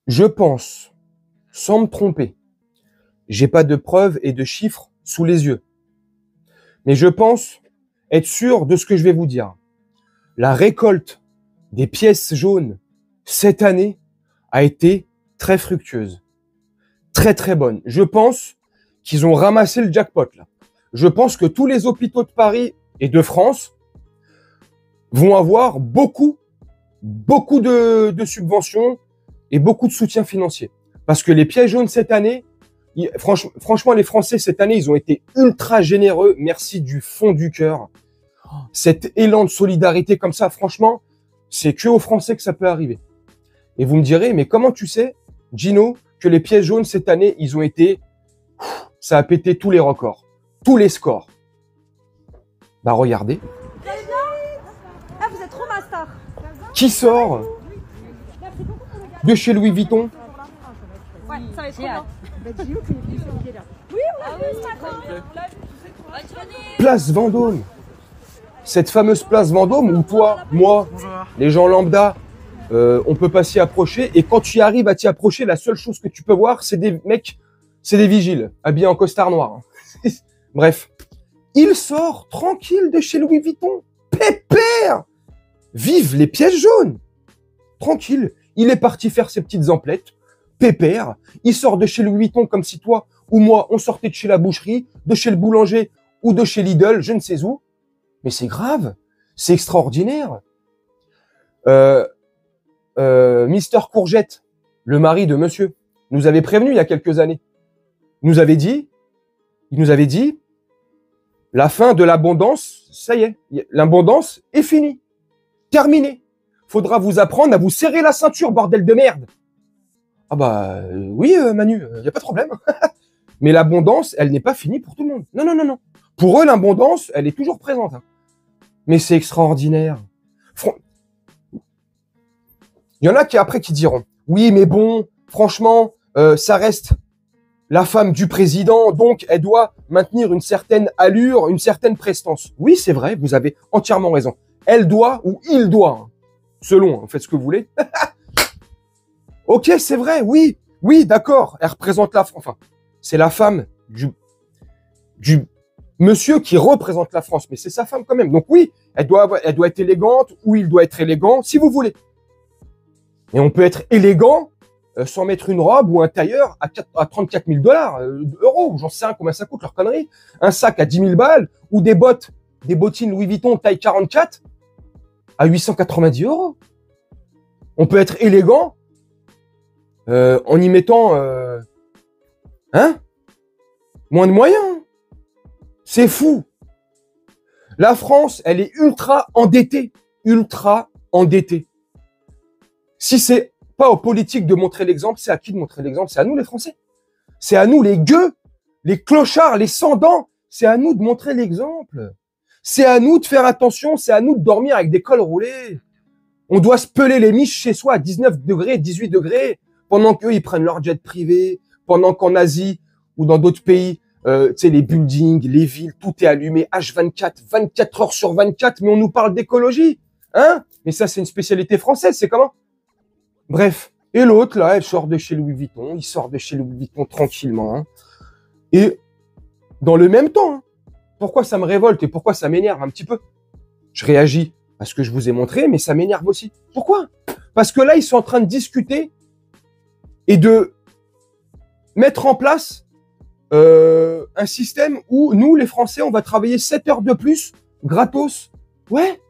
Je pense, sans me tromper, j'ai pas de preuves et de chiffres sous les yeux, mais je pense être sûr de ce que je vais vous dire. La récolte des pièces jaunes cette année a été très fructueuse, très très bonne. Je pense qu'ils ont ramassé le jackpot là. Je pense que tous les hôpitaux de Paris et de France vont avoir beaucoup de subventions et beaucoup de soutien financier. Parce que les pièces jaunes cette année, franchement, les Français cette année, ils ont été ultra généreux. Merci du fond du cœur. Cet élan de solidarité comme ça, franchement, c'est que aux Français que ça peut arriver. Et vous me direz, mais comment tu sais, Gino, que les pièces jaunes cette année, ils ont été, ça a pété tous les records, tous les scores. Bah regardez. Ah, vous êtes trop ma star. Qui sort de chez Louis Vuitton? Ouais, ça va être trop bien. Oui, Place Vendôme. Cette fameuse place Vendôme où toi, moi, les gens lambda, on peut pas s'y approcher. Et quand tu y arrives à t'y approcher, la seule chose que tu peux voir, c'est des mecs, c'est des vigiles, habillés en costard noir. Bref. Il sort tranquille de chez Louis Vuitton. Pépère! Vive les pièces jaunes! Tranquille. Il est parti faire ses petites emplettes. Pépère. Il sort de chez Louis Vuitton comme si toi ou moi, on sortait de chez la boucherie, de chez le boulanger ou de chez Lidl, je ne sais où. Mais c'est grave. C'est extraordinaire. Mister Courgette, le mari de monsieur, nous avait prévenu il y a quelques années. Il nous avait dit, la fin de l'abondance, ça y est, l'abondance est finie. Terminé. Faudra vous apprendre à vous serrer la ceinture, bordel de merde. Ah bah oui, Manu, y a pas de problème. Mais l'abondance, elle n'est pas finie pour tout le monde. Non, non, non, non. Pour eux, l'abondance, elle est toujours présente. Hein. Mais c'est extraordinaire. Il y en a qui après qui diront, oui, mais bon, franchement, ça reste la femme du président, donc elle doit maintenir une certaine allure, une certaine prestance. Oui, c'est vrai, vous avez entièrement raison. Elle doit ou il doit, hein, selon, faites ce que vous voulez. Ok, c'est vrai, oui, oui, d'accord, elle représente la France. Enfin, c'est la femme du monsieur qui représente la France, mais c'est sa femme quand même. Donc oui, elle doit être élégante ou il doit être élégant, si vous voulez. Et on peut être élégant sans mettre une robe ou un tailleur à 34 000 euros. J'en sais rien combien ça coûte, leur connerie. Un sac à 10 000 balles ou des bottes, des bottines Louis Vuitton taille 44 à 890 euros. On peut être élégant en y mettant moins de moyens. C'est fou. La France, elle est ultra endettée. Ultra endettée. Si c'est pas aux politiques de montrer l'exemple, c'est à qui de montrer l'exemple? C'est à nous les Français. C'est à nous les gueux, les clochards, les sans-dents. C'est à nous de montrer l'exemple. C'est à nous de faire attention. C'est à nous de dormir avec des cols roulés. On doit se peler les miches chez soi à 19 degrés, 18 degrés, pendant qu'eux, ils prennent leur jet privé, pendant qu'en Asie ou dans d'autres pays, tu sais, les buildings, les villes, tout est allumé H24, 24 heures sur 24, mais on nous parle d'écologie. Hein? Mais ça, c'est une spécialité française. C'est comment? Bref, et l'autre, là, elle sort de chez Louis Vuitton, il sort de chez Louis Vuitton tranquillement. Hein. Et dans le même temps, hein, pourquoi ça me révolte et pourquoi ça m'énerve un petit peu? Je réagis à ce que je vous ai montré, mais ça m'énerve aussi. Pourquoi? Parce que là, ils sont en train de discuter et de mettre en place un système où nous, les Français, on va travailler 7 heures de plus, gratos. Ouais.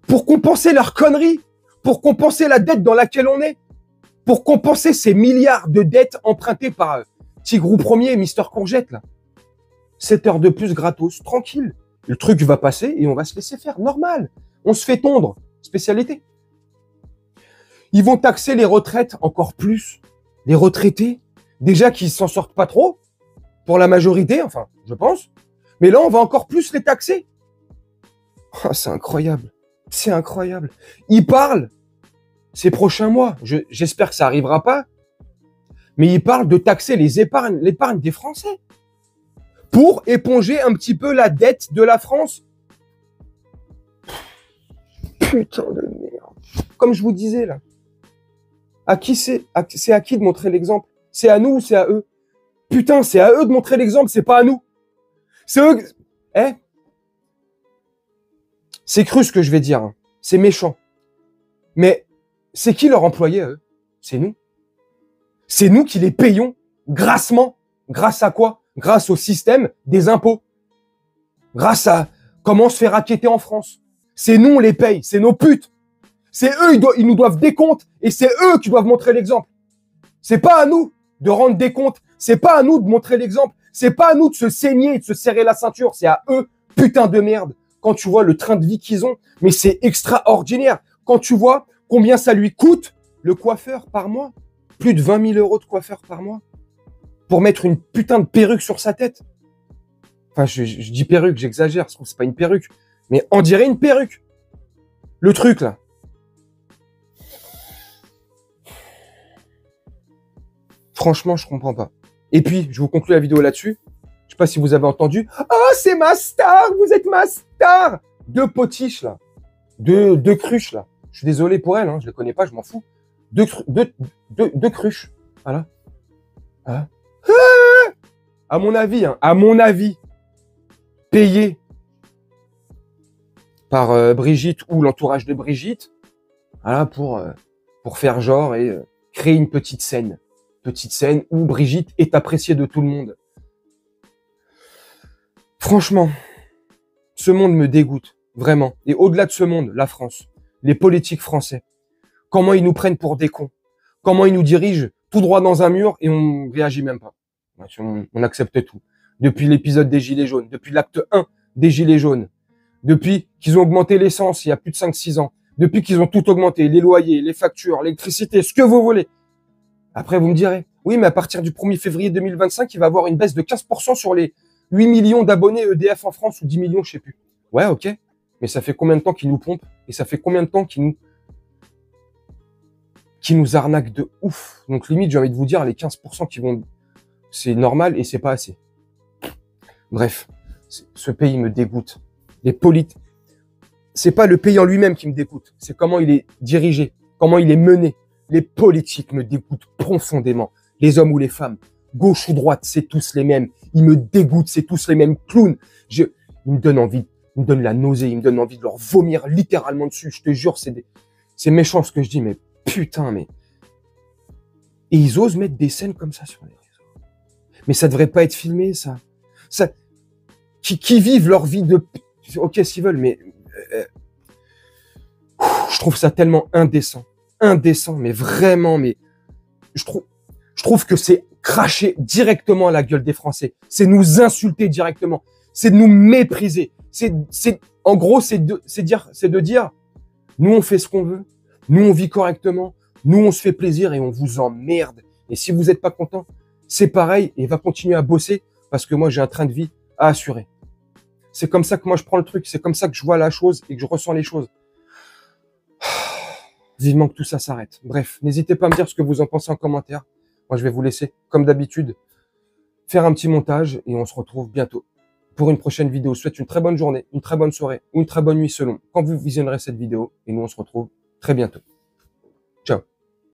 Pour compenser leurs conneries. Pour compenser la dette dans laquelle on est, pour compenser ces milliards de dettes empruntées par petit groupe premier, Mister Courgette, là. 7 heures de plus gratos, tranquille. Le truc va passer et on va se laisser faire, normal. On se fait tondre, spécialité. Ils vont taxer les retraites encore plus. Les retraités, déjà qu'ils s'en sortent pas trop, pour la majorité, enfin, je pense. Mais là, on va encore plus les taxer. Oh, c'est incroyable. C'est incroyable. Ils parlent ces prochains mois, j'espère que ça arrivera pas, mais ils parlent de taxer l'épargne des Français pour éponger un petit peu la dette de la France. Putain de merde. Comme je vous disais là, À qui c'est à qui de montrer l'exemple? C'est à nous ou c'est à eux? Putain, c'est à eux de montrer l'exemple, c'est pas à nous. C'est eux. Eh? C'est cru ce que je vais dire. Hein. C'est méchant. Mais c'est qui leur employé, eux? C'est nous. C'est nous qui les payons grassement. Grâce à quoi? Grâce au système des impôts. Grâce à comment on se fait racketter en France. C'est nous, on les paye. C'est nos putes. C'est eux, ils nous doivent des comptes. Et c'est eux qui doivent montrer l'exemple. C'est pas à nous de rendre des comptes. C'est pas à nous de montrer l'exemple. C'est pas à nous de se saigner et de se serrer la ceinture. C'est à eux, putain de merde. Quand tu vois le train de vie qu'ils ont, mais c'est extraordinaire. Quand tu vois combien ça lui coûte, le coiffeur par mois, plus de 20 000 euros de coiffeur par mois, pour mettre une putain de perruque sur sa tête. Enfin, je dis perruque, j'exagère, je trouve que c'est pas une perruque, mais on dirait une perruque. Le truc, là. Franchement, je comprends pas. Et puis, je vous conclue la vidéo là-dessus. Je sais pas si vous avez entendu. Oh, c'est ma star, vous êtes ma star. Deux potiches, là. Deux cruches, là. Je suis désolé pour elles, hein, je les connais pas, je m'en fous. Deux cruches. Voilà. Hein? À mon avis, payé par Brigitte ou l'entourage de Brigitte, voilà, pour faire genre et créer une petite scène où Brigitte est appréciée de tout le monde. Franchement, ce monde me dégoûte, vraiment. Et au-delà de ce monde, la France, les politiques français, comment ils nous prennent pour des cons, comment ils nous dirigent tout droit dans un mur et on réagit même pas. On accepte tout. Depuis l'épisode des Gilets jaunes, depuis l'acte 1 des Gilets jaunes, depuis qu'ils ont augmenté l'essence il y a plus de 5-6 ans, depuis qu'ils ont tout augmenté, les loyers, les factures, l'électricité, ce que vous voulez. Après, vous me direz, oui, mais à partir du 1er février 2025, il va y avoir une baisse de 15% sur les 8 millions d'abonnés EDF en France ou 10 millions, je sais plus. Ouais, ok. Mais ça fait combien de temps qu'ils nous pompent? Et ça fait combien de temps qu'ils nous arnaquent de ouf? Donc limite, j'ai envie de vous dire, les 15% qui vont... C'est normal et c'est pas assez. Bref, ce pays me dégoûte. Les politiques... C'est pas le pays en lui-même qui me dégoûte. C'est comment il est dirigé, comment il est mené. Les politiques me dégoûtent profondément. Les hommes ou les femmes, gauche ou droite, c'est tous les mêmes. Ils me dégoûtent, c'est tous les mêmes clowns. Ils me donnent envie, ils me donnent la nausée, ils me donnent envie de leur vomir littéralement dessus. Je te jure, c'est méchant ce que je dis, mais putain, mais... Et ils osent mettre des scènes comme ça sur les réseaux. Mais ça devrait pas être filmé, ça. Qui vivent leur vie de... Ok, s'ils veulent, mais... je trouve ça tellement indécent. Indécent, mais vraiment, mais... Je trouve que c'est cracher directement à la gueule des Français. C'est nous insulter directement. C'est de nous mépriser. En gros, c'est de dire, nous, on fait ce qu'on veut. Nous, on vit correctement. Nous, on se fait plaisir et on vous emmerde. Et si vous n'êtes pas content, c'est pareil et va continuer à bosser parce que moi, j'ai un train de vie à assurer. C'est comme ça que moi, je prends le truc. C'est comme ça que je vois la chose et que je ressens les choses. Vivement que tout ça s'arrête. Bref, n'hésitez pas à me dire ce que vous en pensez en commentaire. Moi, je vais vous laisser, comme d'habitude, faire un petit montage et on se retrouve bientôt pour une prochaine vidéo. Je vous souhaite une très bonne journée, une très bonne soirée ou une très bonne nuit selon quand vous visionnerez cette vidéo et nous, on se retrouve très bientôt. Ciao.